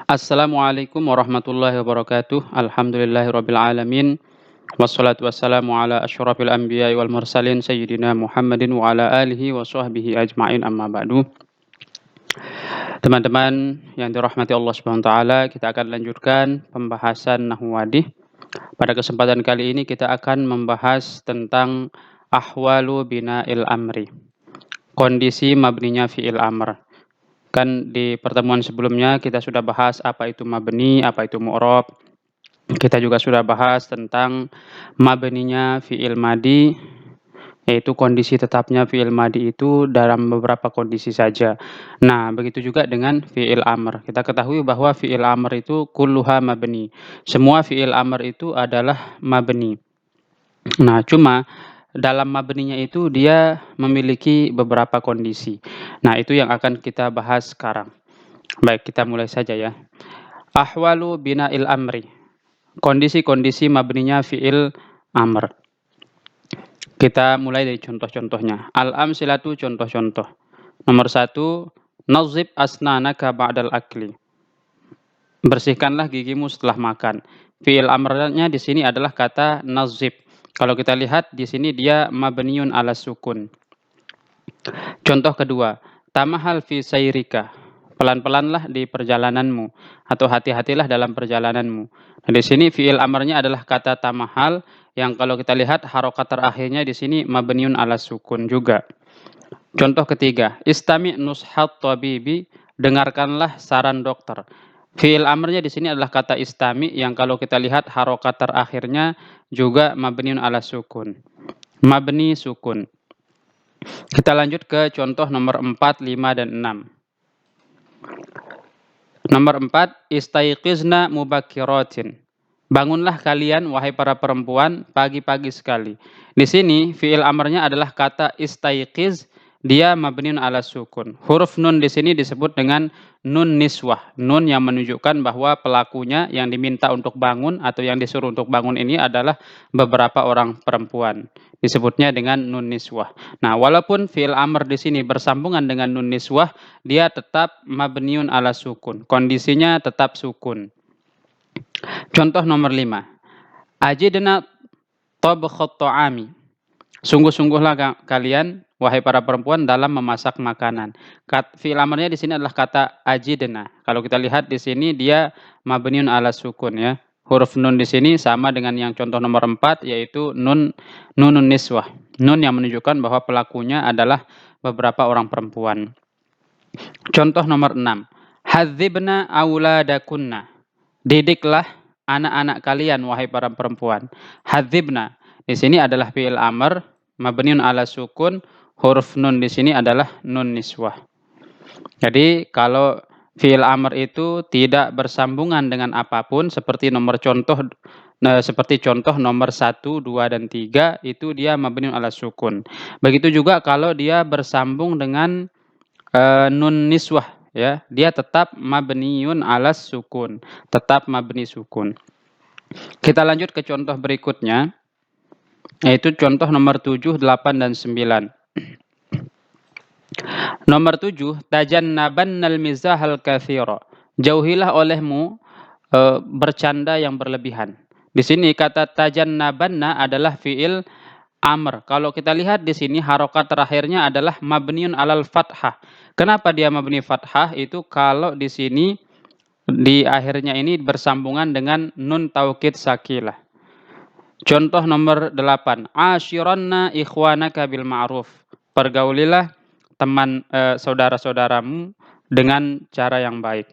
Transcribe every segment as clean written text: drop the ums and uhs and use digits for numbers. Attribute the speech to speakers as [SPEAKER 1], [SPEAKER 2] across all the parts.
[SPEAKER 1] Assalamualaikum warahmatullahi wabarakatuh. Alhamdulillahirabbil alamin. Wassalatu wassalamu ala asyrafil anbiya'i wal mursalin sayyidina Muhammadin wa ala alihi wa sahbihi ajmain amma ba'du. Teman-teman yang dirahmati Allah Subhanahu wa taala, kita akan lanjutkan pembahasan nahwu wadih. Pada kesempatan kali ini kita akan membahas tentang ahwalu bina'il amri. Kondisi mabninya fi'il amr. Kan di pertemuan sebelumnya kita sudah bahas apa itu mabni, apa itu mu'rab. Kita juga sudah bahas tentang mabninya fi'il madi, yaitu kondisi tetapnya fi'il madi itu dalam beberapa kondisi saja. Nah, begitu juga dengan fi'il amr. Kita ketahui bahwa fi'il amr itu kulluha mabni. Semua fi'il amr itu adalah mabni. Nah, cuma dalam mabninya itu dia memiliki beberapa kondisi. Nah, itu yang akan kita bahas sekarang. Baik, kita mulai saja ya. Ahwalu bina'il amri. Kondisi-kondisi mabninya fi'il amr. Kita mulai dari contoh-contohnya. Al-amsilatu contoh-contoh. Nomor 1, nazib asnanaka ba'dal akli. Bersihkanlah gigimu setelah makan. Fi'il amrnya di sini adalah kata nazib. Kalau kita lihat di sini dia mabniun ala sukun. Contoh kedua, tamahal fi sayrika. Pelan-pelanlah di perjalananmu atau hati-hatilah dalam perjalananmu. Nah, di sini fi'il amrnya adalah kata tamahal yang kalau kita lihat harokat terakhirnya di sini mabniun ala sukun juga. Contoh ketiga, istami' nushat tabibi, dengarkanlah saran dokter. Fi'il amrnya di sini adalah kata istami yang kalau kita lihat harokat terakhirnya juga mabniun ala sukun. Mabni sukun. Kita lanjut ke contoh nomor 4, 5, dan 6. Nomor 4, istaiqizna mubakkiratin. Bangunlah kalian wahai para perempuan pagi-pagi sekali. Di sini fi'il amrnya adalah kata istaiqiz, dia mabniun ala sukun. Huruf nun di sini disebut dengan nun niswah. Nun yang menunjukkan bahwa pelakunya yang diminta untuk bangun atau yang disuruh untuk bangun ini adalah beberapa orang perempuan. Disebutnya dengan nun niswah. Nah, walaupun fi'il amr di sini bersambungan dengan nun niswah, dia tetap mabniun ala sukun. Kondisinya tetap sukun. Contoh nomor 5. Ajidna tabkhat ta'ami. Sungguh-sungguhlah kalian wahai para perempuan dalam memasak makanan. Fi'il amrnya di sini adalah kata ajidna. Kalau kita lihat di sini dia mabniun ala sukun ya. Huruf nun di sini sama dengan yang contoh nomor 4 yaitu nunun niswah. Nun yang menunjukkan bahwa pelakunya adalah beberapa orang perempuan. Contoh nomor 6. Hadzibna auladakunna. Didiklah anak-anak kalian wahai para perempuan. Hadzibna di sini adalah fi'il amr mabniun ala sukun, huruf nun di sini adalah nun niswah. Jadi kalau fi'il amr itu tidak bersambungan dengan apapun seperti contoh nomor 1, 2, dan 3 itu dia mabniun ala sukun. Begitu juga kalau dia bersambung dengan nun niswah ya, dia tetap mabniun ala sukun, tetap mabni sukun. Kita lanjut ke contoh berikutnya, yaitu contoh nomor 7, 8, dan 9. Nomor 7, tajannabannal mizahal katsira. Jauhilah olehmu bercanda yang berlebihan. Di sini kata tajannabanna adalah fi'il amr. Kalau kita lihat di sini harokat terakhirnya adalah mabniun alal fathah. Kenapa dia mabni fathah? Itu kalau di sini di akhirnya ini bersambungan dengan nun taukid sakilah. Contoh nomor 8, asyiranna ikhwanaka bil ma'ruf. Pergaulilah teman saudara-saudaramu dengan cara yang baik.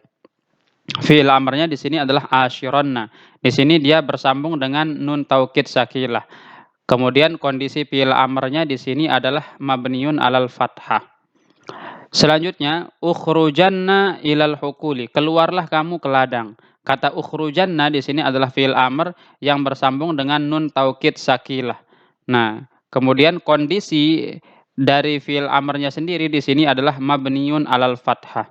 [SPEAKER 1] Fi'il amrnya di sini adalah asyiranna. Di sini dia bersambung dengan nun taukid sakilah. Kemudian kondisi fi'il amrnya di sini adalah mabniun alal fathah. Selanjutnya, ukhrujanna ilal hukuli. Keluarlah kamu ke ladang. Kata ukhrujanna di sini adalah fi'il amr yang bersambung dengan nun taukid sakilah. Nah, kemudian kondisi dari fi'il amrnya sendiri di sini adalah mabniun alal fathah.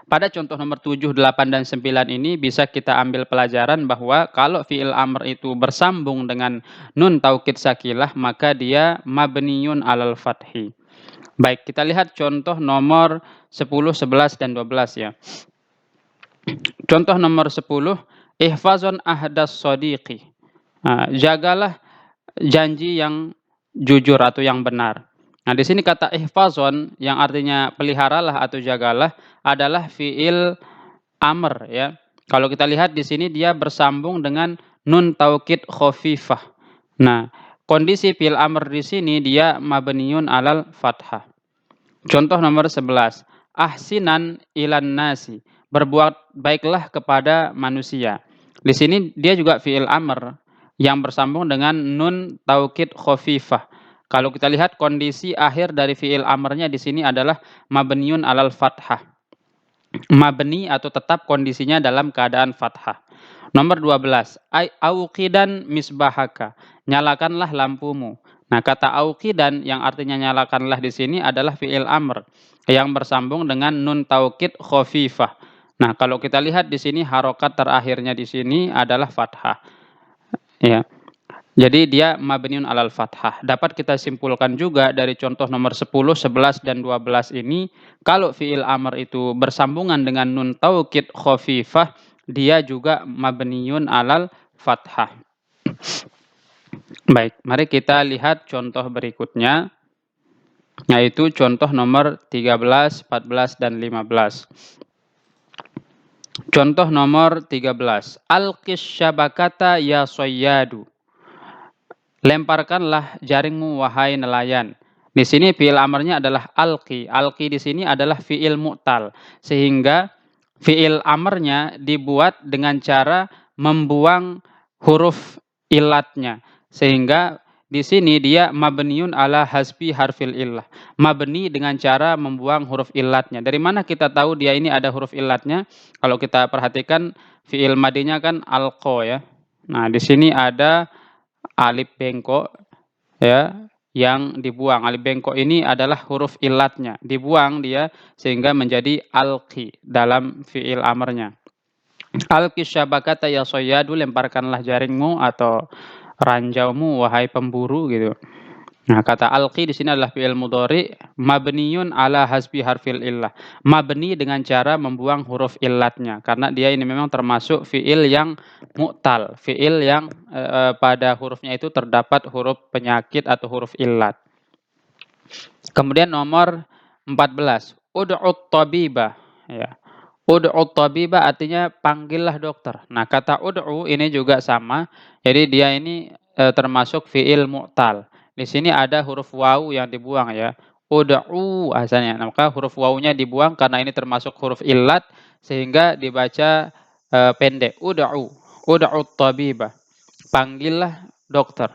[SPEAKER 1] Pada contoh nomor 7, 8, dan 9 ini bisa kita ambil pelajaran bahwa kalau fi'il amr itu bersambung dengan nun taukid sakilah maka dia mabniun alal fathi. Baik, kita lihat contoh nomor 10, 11, dan 12 ya. Contoh nomor 10, ihfazun ahdas shodiqi. Jagalah janji yang jujur atau yang benar. Nah, di sini kata ihfazon yang artinya peliharalah atau jagalah adalah fiil amr ya. Kalau kita lihat di sini dia bersambung dengan nun taukid khafifah. Nah, kondisi fiil amr di sini dia mabniun alal fathah. Contoh nomor 11, ahsinan ilan nasi. Berbuat baiklah kepada manusia. Di sini dia juga fiil amr yang bersambung dengan nun taukid khafifah. Kalau kita lihat kondisi akhir dari fiil amrnya di sini adalah mabniun alal fathah. Mabni atau tetap kondisinya dalam keadaan fathah. Nomor 12, auqidan misbahaka. Nyalakanlah lampumu. Nah, kata auqidan yang artinya nyalakanlah di sini adalah fiil amr yang bersambung dengan nun taukid khafifah. Nah, kalau kita lihat di sini harokat terakhirnya di sini adalah fathah. Ya. Jadi dia mabniun alal fathah. Dapat kita simpulkan juga dari contoh nomor 10, 11 dan 12 ini kalau fiil amr itu bersambungan dengan nun taukid khafifah, dia juga mabniun alal fathah. Baik, mari kita lihat contoh berikutnya, yaitu contoh nomor 13, 14 dan 15. Contoh nomor 13. Alqis syabakata ya soyyadu. Lemparkanlah jaringmu wahai nelayan. Di sini fiil amarnya adalah alqi. Alqi di sini adalah fiil mu'tal. Sehingga fiil amarnya dibuat dengan cara membuang huruf ilatnya. Sehingga di sini dia mabniun ala hasbi harfil illah. Mabni dengan cara membuang huruf ilatnya. Dari mana kita tahu dia ini ada huruf ilatnya? Kalau kita perhatikan fiil madinya kan alqo ya. Nah, di sini ada alif bengkok ya yang dibuang. Alif bengkok ini adalah huruf ilatnya, dibuang dia sehingga menjadi alqi dalam fiil amarnya. Alqi syabakata ya soyyadu, lemparkanlah jaringmu atau ranjaumu wahai pemburu gitu. Nah, kata alqi di sini adalah fi'il mudhari mabniyun ala hasbi harfil illah. Mabni dengan cara membuang huruf illatnya karena dia ini memang termasuk fi'il yang mu'tal, fi'il yang pada hurufnya itu terdapat huruf penyakit atau huruf illat. Kemudian nomor 14, ud'ut tabibah ya. Ud'ut tabibah artinya panggillah dokter. Nah, kata ud'u ini juga sama. Jadi dia ini termasuk fi'il mu'tal. Di sini ada huruf waw yang dibuang ya. Ud'u asalnya. Nah, maka huruf wawnya dibuang karena ini termasuk huruf illat sehingga dibaca pendek. Ud'u. Ud'ut tabibah. Panggillah dokter.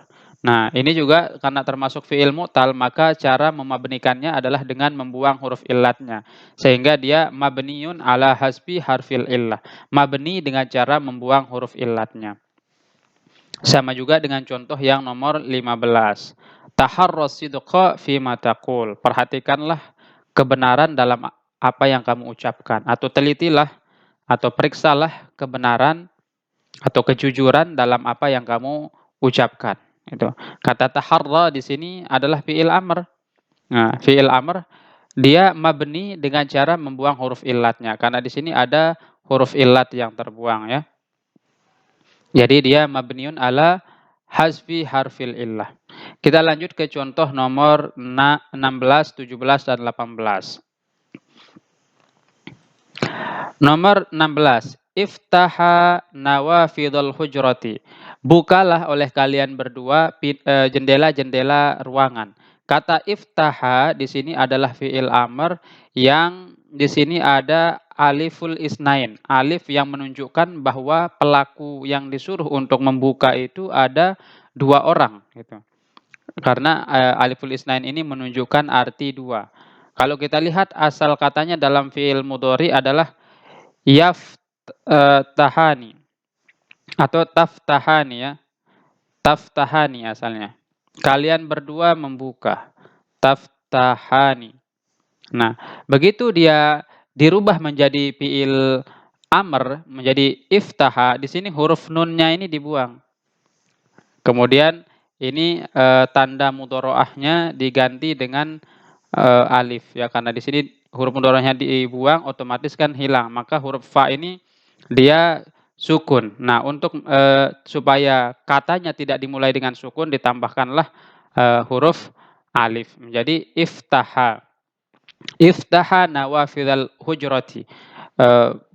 [SPEAKER 1] Nah, ini juga karena termasuk fi'il mu'tal, maka cara memabnikannya adalah dengan membuang huruf illatnya. Sehingga dia mabniun ala hasbi harfil illah. Mabni dengan cara membuang huruf illatnya. Sama juga dengan contoh yang nomor 15. Taharras sidqa fi ma taqul. Perhatikanlah kebenaran dalam apa yang kamu ucapkan. Atau telitilah, atau periksalah kebenaran atau kejujuran dalam apa yang kamu ucapkan. Itu. Kata taharra di sini adalah fi'il amr. Nah, fi'il amr dia mabni dengan cara membuang huruf illatnya karena di sini ada huruf illat yang terbuang ya. Jadi dia mabniun ala hasbi harfil illah. Kita lanjut ke contoh nomor 16, 17 dan 18. Nomor 16. Iftaha nawafidul hujrati. Bukalah oleh kalian berdua jendela-jendela ruangan. Kata iftaha di sini adalah fiil amr yang di sini ada aliful isnain. Alif yang menunjukkan bahwa pelaku yang disuruh untuk membuka itu ada dua orang gitu. Karena aliful isnain ini menunjukkan arti dua. Kalau kita lihat asal katanya dalam fiil mudhari adalah yaftahani atau taftahani ya. Taftahani asalnya. Kalian berdua membuka. Taftahani. Nah, begitu dia dirubah menjadi fiil amr, menjadi iftaha, di sini huruf nunnya ini dibuang. Kemudian ini tanda mudhoroahnya diganti dengan alif ya, karena di sini huruf mudhoroahnya dibuang otomatis kan hilang, maka huruf fa ini dia sukun. Nah, untuk supaya katanya tidak dimulai dengan sukun, ditambahkanlah huruf alif. Menjadi iftaha. Iftaha nawafidhal hujrati.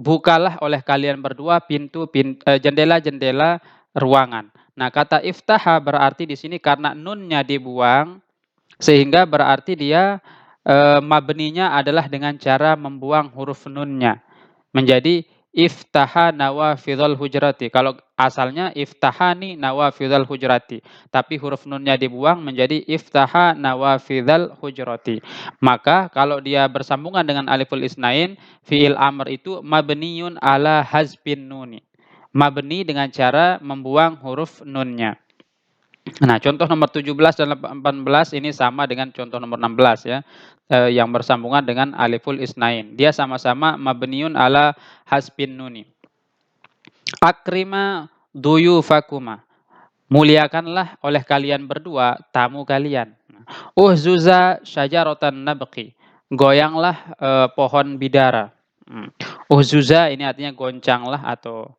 [SPEAKER 1] Bukalah oleh kalian berdua jendela-jendela ruangan. Nah, kata iftaha berarti di sini karena nunnya dibuang, sehingga berarti dia mabninya adalah dengan cara membuang huruf nunnya. Menjadi iftaha nawafidhal hujrati. Kalau asalnya iftahani nawafidhal hujrati, tapi huruf nunnya dibuang menjadi iftaha nawafidhal hujrati. Maka kalau dia bersambungan dengan aliful isnain, fiil amr itu mabniun ala hazbin nuni. Mabni dengan cara membuang huruf nunnya. Nah, contoh nomor 17 dan 18 ini sama dengan contoh nomor 16 ya, yang bersambungan dengan aliful isnain. Dia sama-sama mabniun ala hasbin nuni. Akrima duyufakuma. Muliakanlah oleh kalian berdua tamu kalian. Uhzuza syajaratan nabqi. Goyanglah pohon bidara. Uhzuza ini artinya goncanglah atau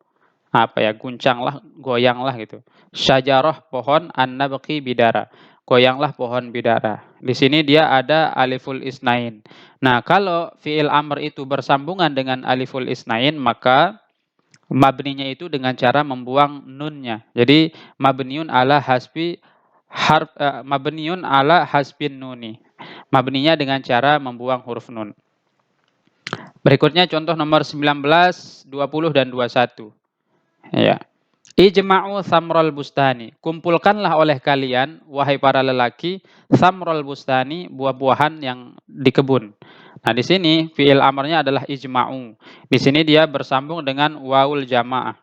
[SPEAKER 1] apa ya, guncanglah, goyanglah gitu. Syajarah pohon, an-nabqi bidara. Goyanglah pohon bidara. Di sini dia ada aliful isnain. Nah, kalau fiil amr itu bersambungan dengan aliful isnain, maka mabninya itu dengan cara membuang nunnya. Jadi mabniun ala mabniun ala hasbin nuni. Mabninya dengan cara membuang huruf nun. Berikutnya contoh nomor 19, 20 dan 21. Ya. Ijma'u samral bustani. Kumpulkanlah oleh kalian, wahai para lelaki, samral bustani, buah-buahan yang di kebun. Nah, di sini fiil amarnya adalah ijma'u. Di sini dia bersambung dengan wawul jamaah.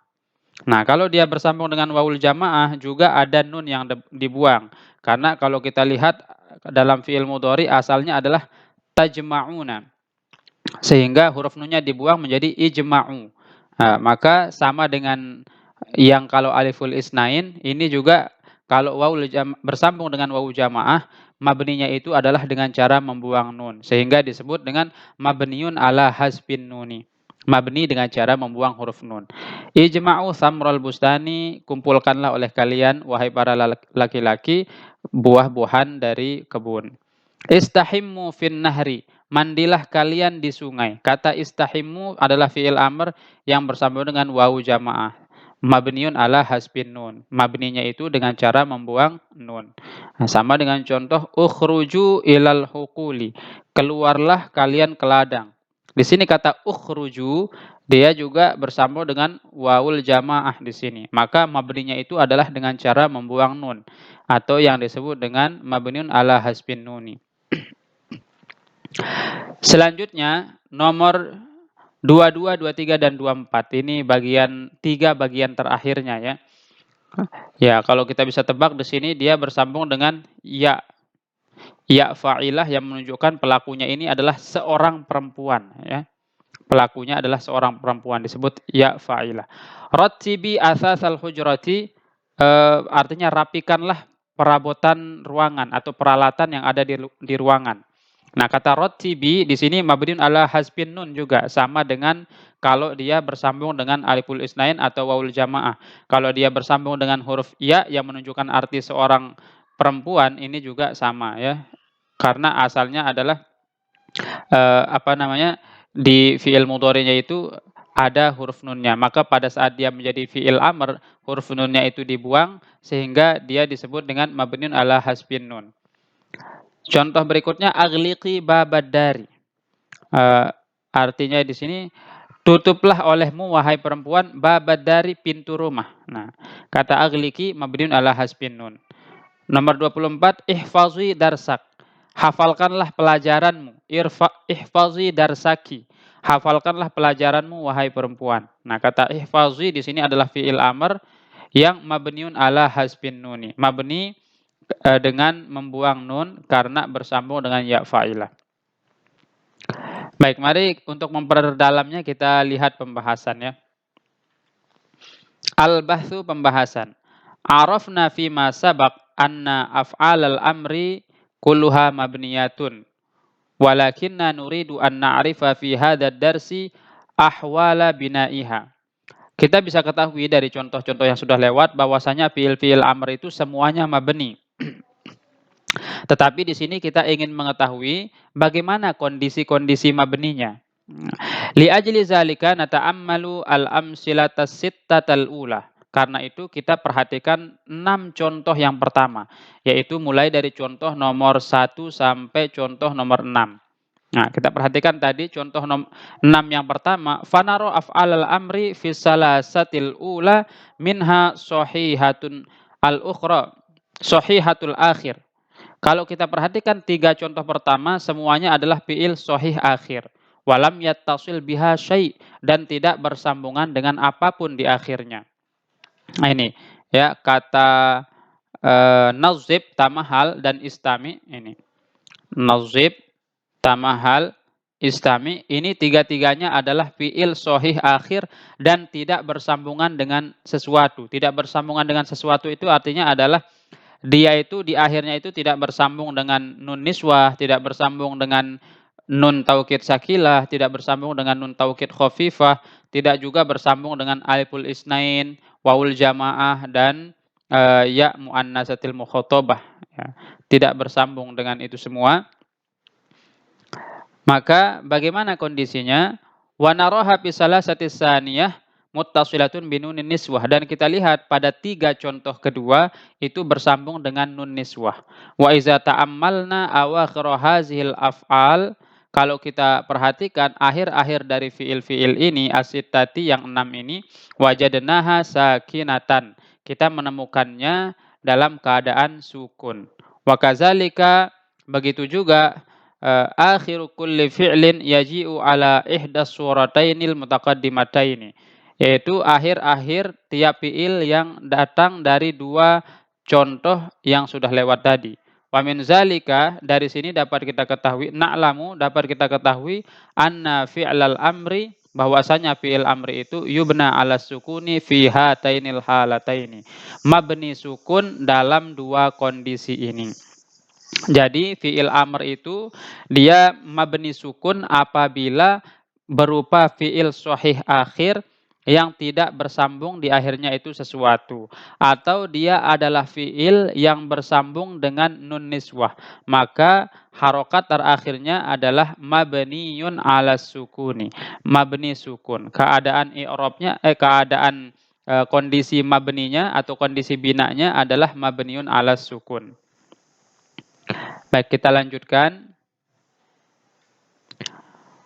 [SPEAKER 1] Nah, kalau dia bersambung dengan wawul jamaah juga ada nun yang dibuang. Karena kalau kita lihat dalam fiil mudhari asalnya adalah tajma'una. Sehingga huruf nunnya dibuang menjadi ijma'u. Nah, maka sama dengan yang kalau aliful isnain, ini juga kalau bersambung dengan wawu jamaah, mabninya itu adalah dengan cara membuang nun. Sehingga disebut dengan mabniun ala hasbin nuni. Mabni dengan cara membuang huruf nun. Ijma'u samral bustani, kumpulkanlah oleh kalian, wahai para laki-laki, buah-buahan dari kebun. Istahimmu fin nahri, mandilah kalian di sungai. Kata istahimmu adalah fi'il amr yang bersambung dengan wawu jamaah. Mabniun ala hasbin nun. Mabninya itu dengan cara membuang nun. Nah, sama dengan contoh ukhruju ilal hukuli. Keluarlah kalian ke ladang. Di sini kata ukhruju dia juga bersambung dengan wawul jamaah di sini. Maka mabninya itu adalah dengan cara membuang nun atau yang disebut dengan mabniun ala hasbin nuni. Selanjutnya nomor 22, 23 dan 24 ini tiga bagian terakhirnya ya. Ya, kalau kita bisa tebak di sini dia bersambung dengan ya. Ya fa'ilah yang menunjukkan pelakunya ini adalah seorang perempuan ya. Pelakunya adalah seorang perempuan disebut ya fa'ilah. Rattibi asasal hujrati artinya rapikanlah perabotan ruangan atau peralatan yang ada di ruangan. Nah, kata rattibi di sini mabniun ala hasbin nun juga sama dengan kalau dia bersambung dengan aliful isnain atau wawul jamaah. Kalau dia bersambung dengan huruf ya yang menunjukkan arti seorang perempuan ini juga sama ya. Karena asalnya adalah di fiil mudhari'nya itu ada huruf nunnya. Maka pada saat dia menjadi fiil amr, huruf nunnya itu dibuang sehingga dia disebut dengan mabniun ala hasbin nun. Contoh berikutnya aghliqi babad dari. Artinya di sini tutuplah olehmu wahai perempuan babad dari pintu rumah. Nah, kata aghliqi mabniun ala hasbin nun. Nomor 24 ihfazi darsak. Hafalkanlah pelajaranmu. Ihfazi darsaki. Hafalkanlah pelajaranmu wahai perempuan. Nah, kata ihfazi di sini adalah fiil amr yang mabniun ala hasbin nuni. Mabni dengan membuang nun karena bersambung dengan ya fa'ilah. Baik, mari untuk memperdalamnya kita lihat pembahasannya. Al-bahthu pembahasan. Arafna fi ma sabaq anna af'alal amri kulluha mabniyatun. Walakinna nuridu an na'rifa fi hadha darsi ahwala bina'iha. Kita bisa ketahui dari contoh-contoh yang sudah lewat bahwasanya fiil-fiil amr itu semuanya mabni. Tetapi di sini kita ingin mengetahui bagaimana kondisi-kondisi mabninya. Li ajli zalika nata'ammalu al-amsilatas sittatal ula. Karena itu kita perhatikan 6 contoh yang pertama, yaitu mulai dari contoh nomor 1 sampai contoh nomor 6. Nah, kita perhatikan tadi contoh 6 yang pertama, fanaro af'alal amri fi salasatil ula minha shahihatun al-ukhra shahihatul akhir. Kalau kita perhatikan 3 contoh pertama semuanya adalah fiil shahih akhir. Walam yattasil biha syai' dan tidak bersambungan dengan apapun di akhirnya. Nah ini ya kata nazib, tamahal dan istami ini. Nazib, tamahal, istami ini tiga-tiganya adalah fiil shahih akhir dan tidak bersambungan dengan sesuatu. Tidak bersambungan dengan sesuatu itu artinya adalah dia itu di akhirnya itu tidak bersambung dengan nun niswah, tidak bersambung dengan nun taukid sakilah, tidak bersambung dengan nun taukid khafifah, tidak juga bersambung dengan aliful isnain, wawul jamaah dan ya muannatsatil mukhatabah ya. Tidak bersambung dengan itu semua. Maka bagaimana kondisinya? Wa naraha fi salasatis saniyah muttasilatun binunin niswah, dan kita lihat pada 3 contoh kedua itu bersambung dengan nun niswah. Wa iza ta'ammalna awakhir hazihil af'al, kalau kita perhatikan akhir-akhir dari fiil-fiil ini as-sittati yang 6 ini, wajadnaha sakinatan. Kita menemukannya dalam keadaan sukun. Wa kadzalika, begitu juga akhiru kulli fi'lin yaji'u ala ihdas suratainil mutaqaddimataini, yaitu akhir-akhir tiap fiil yang datang dari 2 contoh yang sudah lewat tadi. Wa min zalika, dari sini dapat kita ketahui, na'lamu, dapat kita ketahui anna fi'lal amri, bahwasanya fi'il amri itu yubna ala sukuni fi hatainil halataini, mabni sukun dalam 2 kondisi ini. Jadi fi'il amr itu dia mabni sukun apabila berupa fi'il shahih akhir yang tidak bersambung di akhirnya itu sesuatu, atau dia adalah fi'il yang bersambung dengan nun niswah, maka harokat terakhirnya adalah mabniyun ala sukuni, mabni sukun. Keadaan i'rabnya kondisi mabninya atau kondisi binanya adalah mabniyun ala sukun. Baik, kita lanjutkan.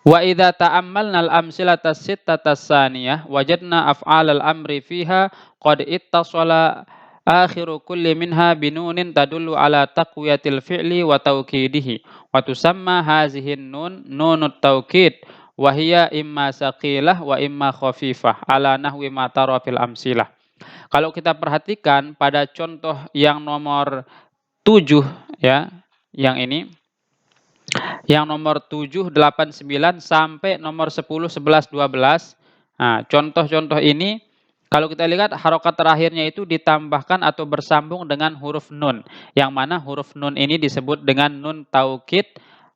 [SPEAKER 1] Wa idza ta'ammalna al-amsilata sittata tsaniyah wajadna af'alal amri fiha qad ittasala akhiru kulli minha binunin tadullu ala taqwiyatil fi'li wa tawkidihi wa tusamma hazihi nun nunut tawkid wa hiya imma saqilah wa imma khafifah ala nahwi ma tara fil amsilah. Kalau kita perhatikan pada contoh yang nomor 7 ya, yang ini yang nomor 7, 8, 9 sampai nomor 10, 11, 12. Nah, contoh-contoh ini kalau kita lihat harokat terakhirnya itu ditambahkan atau bersambung dengan huruf nun. Yang mana huruf nun ini disebut dengan nun taukid.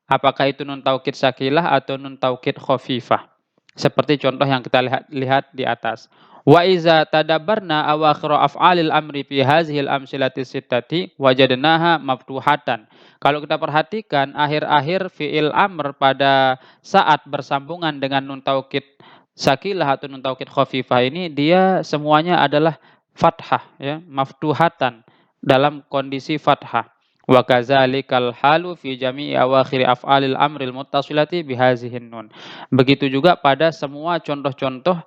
[SPEAKER 1] Apakah itu nun taukid sakilah atau nun taukid khafifah. Seperti contoh yang kita lihat di atas. Wa iza tadabbarna awakhir af'alil amri fi hazihil amsilati sittati wajadnaha maftuhatan. Kalau kita perhatikan akhir-akhir fi'il amr pada saat bersambungan dengan nun taukid sakilah atau nun taukid khafifah ini, dia semuanya adalah fathah ya, maftuhatan, dalam kondisi fathah. Wa kadzalikal halu fi jami'i awakhir af'alil amril muttasilati bihazihin nun. Begitu juga pada semua contoh-contoh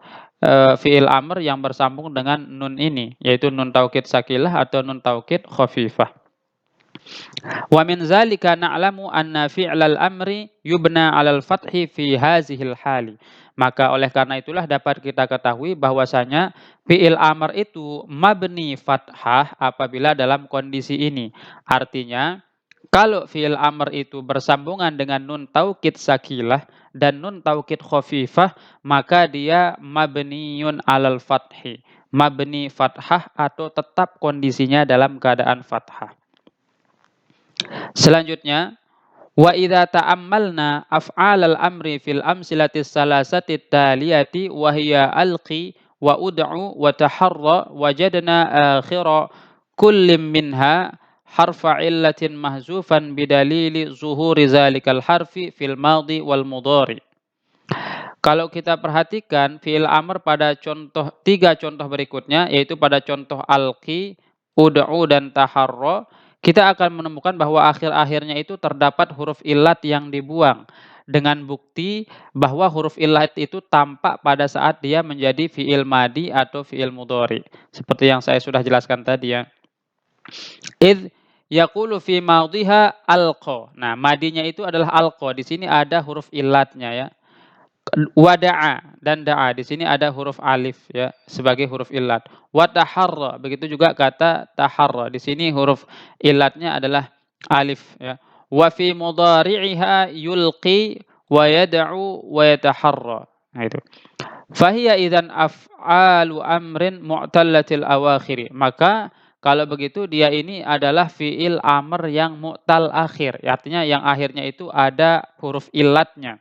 [SPEAKER 1] fi'il amr yang bersambung dengan nun ini, yaitu nun taukid sakilah atau nun taukid khafifah. Wa min zalika na'lamu anna fi'lal amri yubna 'alal fathi fi hazihil hali. Maka oleh karena itulah dapat kita ketahui bahwasanya fi'il amr itu mabni fathah apabila dalam kondisi ini. Artinya kalau fi'il amr itu bersambungan dengan nun taukid sakilah dan nun taukid khafifah, maka dia mabniyun 'alal fathi, mabni fathah atau tetap kondisinya dalam keadaan fathah. Selanjutnya, wa idza ta'ammalna af'alal amri fil amsilatis salasati taliyati wa hiya alqi wa ud'u wa taharra wajadna akhira kullim minha harfa illatin mahzufan bidalili zuhuri zalikal harfi fil madhi wal mudhari. Kalau kita perhatikan fi'il amr pada tiga contoh berikutnya, yaitu pada contoh alqi, ud'u, dan taharra, kita akan menemukan bahwa akhir-akhirnya itu terdapat huruf illat yang dibuang. Dengan bukti bahwa huruf illat itu tampak pada saat dia menjadi fi'il madi atau fi'il mudhari. Seperti yang saya sudah jelaskan tadi ya. Idh yaqulu fi madhiha alqa. Nah, madinya itu adalah alqa. Di sini ada huruf illatnya ya. Wada'a dan da'a, di sini ada huruf alif ya sebagai huruf illat. Wa taharra, begitu juga kata taharra, di sini huruf illatnya adalah alif ya. Wa fi mudhari'iha yulqi wa yad'u wa yataharra. Nah itu. Fahiya idzan af'alu amrin mu'tallatil awakhiri. Maka kalau begitu dia ini adalah fi'il amr yang mu'tal akhir. Artinya yang akhirnya itu ada huruf illatnya.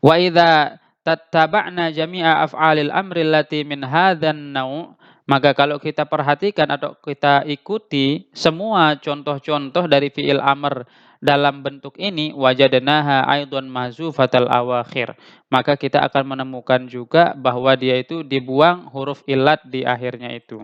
[SPEAKER 1] Wa idza tattaba'na jami'a af'alil amri allati min hadzan naw', maka kalau kita perhatikan atau kita ikuti semua contoh-contoh dari fi'il amr dalam bentuk ini, wajadnaha aidan mahzufatal awakhir, maka kita akan menemukan juga bahwa dia itu dibuang huruf illat di akhirnya itu.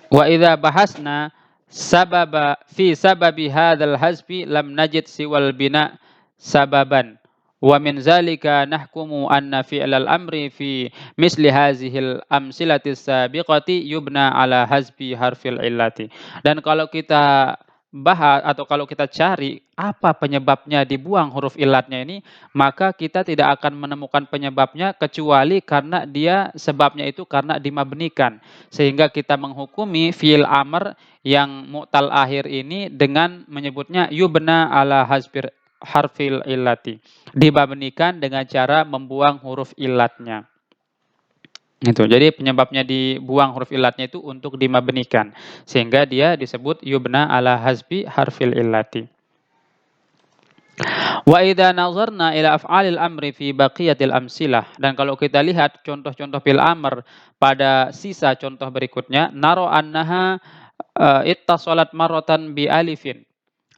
[SPEAKER 1] Wa idza bahasna sababi hadzal hazfi lam najid siwal bina sababan wa min zalika nahkumu anna fi'lal amri fi misli hazihil amsilati sabiqati yubna ala hazfi harfil illati. Dan kalau kita bahas atau kalau kita cari apa penyebabnya dibuang huruf illatnya ini, maka kita tidak akan menemukan penyebabnya kecuali karena dia sebabnya itu karena dimabnikan, sehingga kita menghukumi fi'il amr yang mu'tal akhir ini dengan menyebutnya yubna ala hasbir harfil illati, dibabnikan dengan cara membuang huruf illatnya. Itu. Jadi penyebabnya dibuang huruf illatnya itu untuk dimabnikan, sehingga dia disebut yubna ala hasbi harfil illati. Wa idza nazarna ila af'alil amri fi baqiyatil amsilah, dan kalau kita lihat contoh-contoh fi'il amr pada sisa contoh berikutnya, naro annaha ittasalat marratan bi alifin.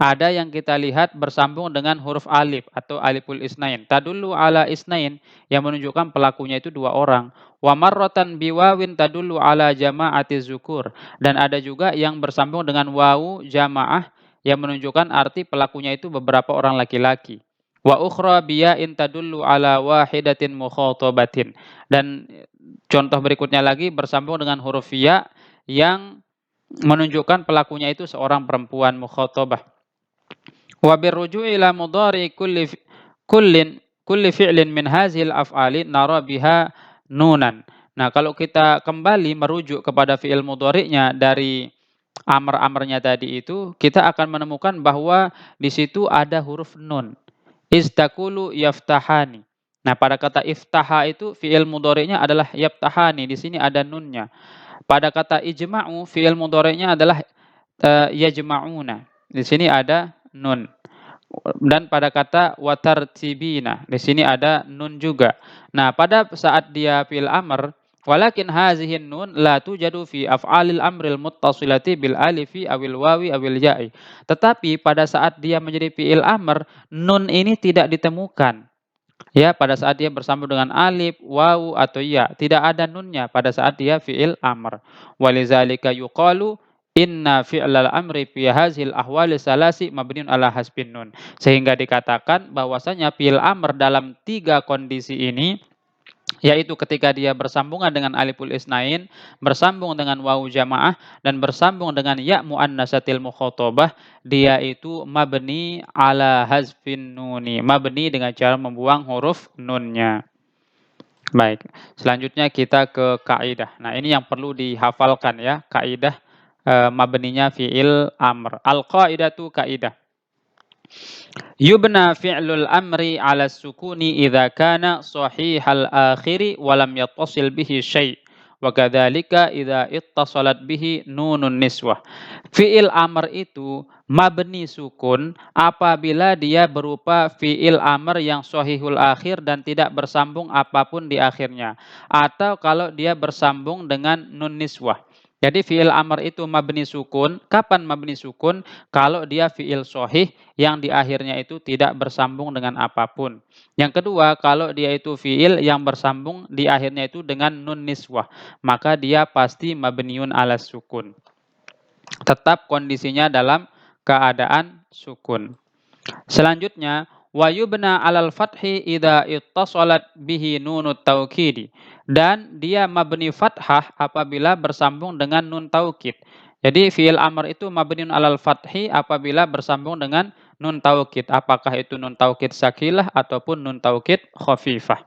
[SPEAKER 1] Ada yang kita lihat bersambung dengan huruf alif atau aliful isnain. Tadullu ala isnain, yang menunjukkan pelakunya itu dua orang. Wa marratan biwawin tadullu ala jama'ati zukur. Dan ada juga yang bersambung dengan wawu jamaah yang menunjukkan arti pelakunya itu beberapa orang laki-laki. Wa ukhra biya'in tadullu ala wahidatin mukhatabatin. Dan contoh berikutnya lagi bersambung dengan huruf ya yang menunjukkan pelakunya itu seorang perempuan mukhatabah. Wa birruju'i ila mudhari kulli fi'lin min hazil af'ali nara biha nunan. Nah, kalau kita kembali merujuk kepada fi'il mudhari'nya dari amr-amrnya tadi itu, kita akan menemukan bahwa di situ ada huruf nun. Istakulu yaftahani. Nah, pada kata iftaha itu fi'il mudhari'nya adalah yaftahani, di sini ada nunnya. Pada kata ijma'u fi'il mudhari'nya adalah yajma'una. Di sini ada nun. Dan pada kata watartibina, di sini ada nun juga. Nah, pada saat dia fi'il amr, walakin hazihin nun la tujadu fi af'alil amril muttasilati bil alifi awil wawi awil ya'i. Tetapi pada saat dia menjadi fi'il amr, nun ini tidak ditemukan. Ya, pada saat dia bersambung dengan alif, wawu atau ya, tidak ada nunnya pada saat dia fi'il amr. Walizalika yuqalu inna fi'lal amri fi hazil ahwali salasi mabniun ala hasbin nun. Sehingga dikatakan bahwasanya fi'il amr dalam tiga kondisi ini, yaitu ketika dia bersambungan dengan aliful isnain, bersambung dengan wawu jamaah, dan bersambung dengan ya muannasatil mukhatabah, dia itu mabni ala hazfin nuni, mabni dengan cara membuang huruf nunnya. Baik, selanjutnya kita ke kaidah. Nah, ini yang perlu dihafalkan ya, kaidah mabninya fi'il amr. Al-qaidatu kaidah. Yubna fi'lul amri 'ala sukuni idza kana sahihal akhiri wa lam yattasil bihi syai' Wa kadzalika idza ittasalat bihi nunun niswah. Fi'il amr itu mabni sukun apabila dia berupa fi'il amr yang shahihul akhir dan tidak bersambung apapun di akhirnya, atau kalau dia bersambung dengan nun niswah. Jadi fi'il amr itu mabni sukun. Kapan mabni sukun? Kalau dia fi'il shahih yang di akhirnya itu tidak bersambung dengan apapun. Yang kedua, kalau dia itu fi'il yang bersambung di akhirnya itu dengan nun niswah, maka dia pasti mabniun ala sukun. Tetap kondisinya dalam keadaan sukun. Selanjutnya, wa yubna 'alal fathi idza ittasalat bihi nunut taukidi. Dan dia mabni fathah apabila bersambung dengan nun taukid. Jadi fi'il amr itu mabniun 'alal fathi apabila bersambung dengan nun taukid. Apakah itu nun taukid sakilah ataupun nun taukid khafifah.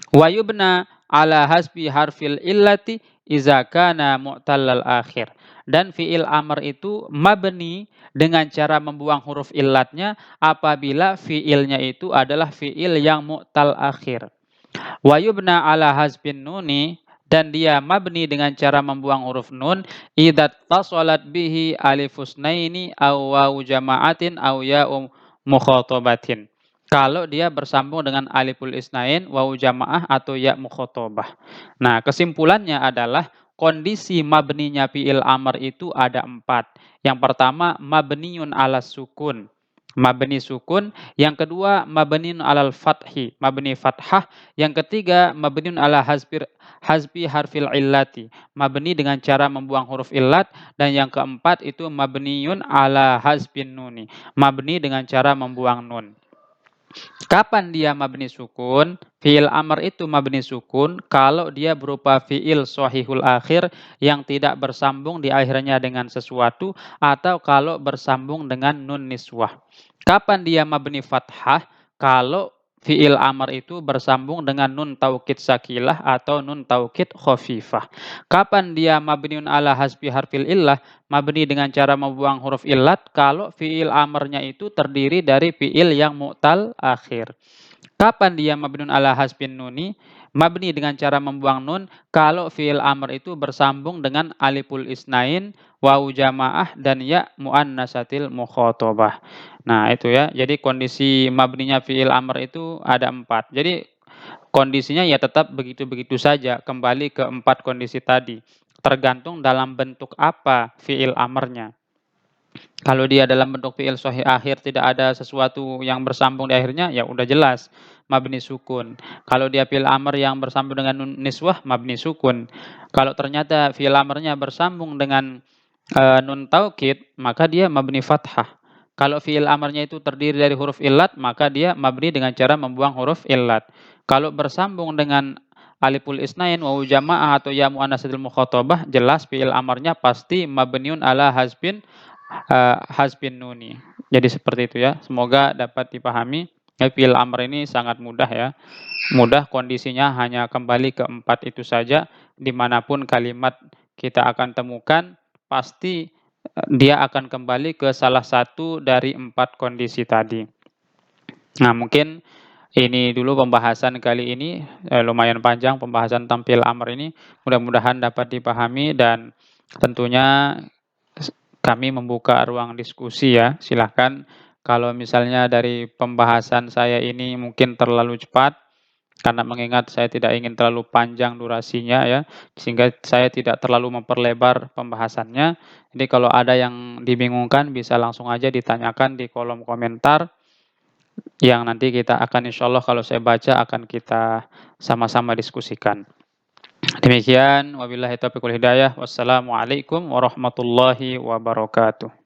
[SPEAKER 1] Wa yubna 'ala hasbi harfil illati iza kana mu'tallal akhir. Dan fi'il amr itu mabni dengan cara membuang huruf illatnya apabila fi'ilnya itu adalah fi'il yang mu'tal akhir. Wa yubna 'ala hasbin nuni, dan dia mabni dengan cara membuang huruf nun idza tasalat bihi alifus naini aw wawu jama'atin aw ya'u mukhatabatin. Kalau dia bersambung dengan aliful isnain, wawu jamaah atau ya mukhatabah. Nah, kesimpulannya adalah kondisi mabninya fi'il amr itu ada 4. Yang pertama mabniun 'alas sukun. Mabni sukun, yang kedua mabniun 'alal fathi, mabni fathah, yang ketiga mabniun 'ala hasbi harfil illati, mabni dengan cara membuang huruf illat, dan yang keempat itu mabniun 'ala hasbin nuni, mabni dengan cara membuang nun. Kapan dia mabni sukun? Fi'il amr itu mabni sukun kalau dia berupa fi'il shahihul akhir yang tidak bersambung di akhirnya dengan sesuatu, atau kalau bersambung dengan nun niswah. Kapan dia mabni fathah? Kalau fi'il amr itu bersambung dengan nun taukid sakilah atau nun taukid khafifah. Kapan dia mabniun 'ala hasbi harfil illah? Mabni dengan cara membuang huruf illat kalau fi'il amrnya itu terdiri dari fi'il yang mu'tal akhir. Kapan dia mabniun 'ala hasbin nuni? Mabni dengan cara membuang nun kalau fi'il amr itu bersambung dengan aliful isnain, wawu jamaah, dan ya muannasatil mukhatabah. Nah, itu ya. Jadi kondisi mabninya fi'il amr itu ada 4. Jadi kondisinya ya tetap begitu-begitu saja, kembali ke 4 kondisi tadi. Tergantung dalam bentuk apa fi'il amrnya. Kalau dia dalam bentuk fi'il shahih akhir tidak ada sesuatu yang bersambung di akhirnya, ya udah jelas mabni sukun. Kalau dia fi'il amr yang bersambung dengan nun niswah, mabni sukun. Kalau ternyata fi'il amrnya bersambung dengan nun taukid, maka dia mabni fathah. Kalau fi'il amrnya itu terdiri dari huruf illat, maka dia mabni dengan cara membuang huruf illat. Kalau bersambung dengan aliful isnain, wawu jamaah atau ya muannatsatil mukhatabah, jelas fi'il amrnya pasti mabniun 'ala hasbin nuni. Jadi seperti itu ya. Semoga dapat dipahami. Fi'il amr ini sangat mudah ya. Mudah, kondisinya hanya kembali ke 4 itu saja. Dimanapun kalimat kita akan temukan, pasti dia akan kembali ke salah satu dari 4 kondisi tadi. Nah, mungkin ini dulu pembahasan kali ini, lumayan panjang pembahasan tentang fi'il amr ini. Mudah-mudahan dapat dipahami, dan tentunya kami membuka ruang diskusi ya. Silahkan kalau misalnya dari pembahasan saya ini mungkin terlalu cepat, karena mengingat saya tidak ingin terlalu panjang durasinya ya, sehingga saya tidak terlalu memperlebar pembahasannya. Jadi kalau ada yang dibingungkan bisa langsung aja ditanyakan di kolom komentar, yang nanti kita akan insyaallah kalau saya baca akan kita sama-sama diskusikan. Demikian, wabillahi taufiq wal hidayah. Wassalamualaikum warahmatullahi wabarakatuh.